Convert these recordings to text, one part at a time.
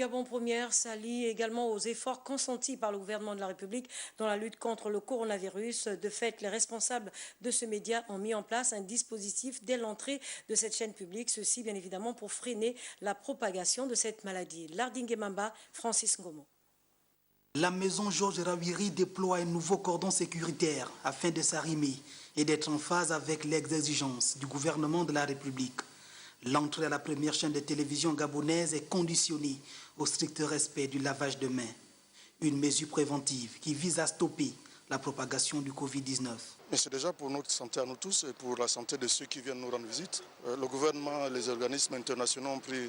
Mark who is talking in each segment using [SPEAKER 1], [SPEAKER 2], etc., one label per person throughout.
[SPEAKER 1] Gabon Première s'allie également aux efforts consentis par le gouvernement de la République dans la lutte contre le coronavirus. De fait, les responsables de ce média ont mis en place un dispositif dès l'entrée de cette chaîne publique, ceci bien évidemment pour freiner la propagation de cette maladie. Lardingue Mamba, Francis Ngomo.
[SPEAKER 2] La maison Georges Rawiri déploie un nouveau cordon sécuritaire afin de s'arrimer et d'être en phase avec les exigences du gouvernement de la République. L'entrée à la première chaîne de télévision gabonaise est conditionnée au strict respect du lavage de mains. Une mesure préventive qui vise à stopper la propagation du Covid-19.
[SPEAKER 3] Mais c'est déjà pour notre santé à nous tous et pour la santé de ceux qui viennent nous rendre visite. Le gouvernement et les organismes internationaux ont pris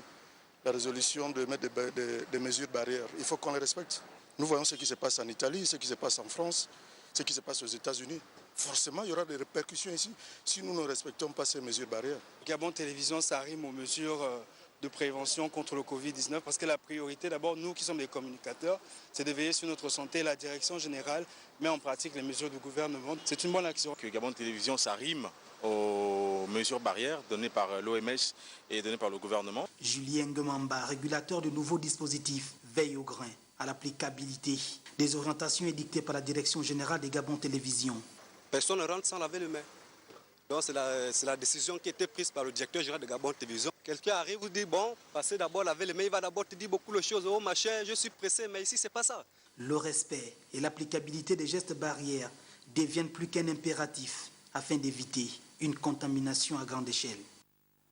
[SPEAKER 3] la résolution de mettre des mesures barrières. Il faut qu'on les respecte. Nous voyons ce qui se passe en Italie, ce qui se passe en France, ce qui se passe aux États-Unis. Forcément, il y aura des répercussions ici si nous ne respectons pas ces mesures barrières.
[SPEAKER 4] Gabon Télévision s'arrime aux mesures de prévention contre le Covid-19 parce que la priorité, d'abord, nous qui sommes des communicateurs, c'est de veiller sur notre santé. La direction générale met en pratique les mesures du gouvernement. C'est une bonne action.
[SPEAKER 5] Que Gabon Télévision s'arrime aux mesures barrières données par l'OMS et données par le gouvernement.
[SPEAKER 2] Julien Ngemamba, régulateur du nouveau dispositif, veille au grain, à l'applicabilité des orientations édictées par la direction générale des Gabon Télévision.
[SPEAKER 6] Personne ne rentre sans laver les mains. Donc c'est la décision qui a été prise par le directeur général de Gabon Télévision. Quelqu'un arrive, vous dit, bon, passez d'abord laver les mains, il va d'abord te dire beaucoup de choses. Oh machin, je suis pressé, mais ici, c'est pas ça.
[SPEAKER 2] Le respect et l'applicabilité des gestes barrières deviennent plus qu'un impératif afin d'éviter une contamination à grande échelle.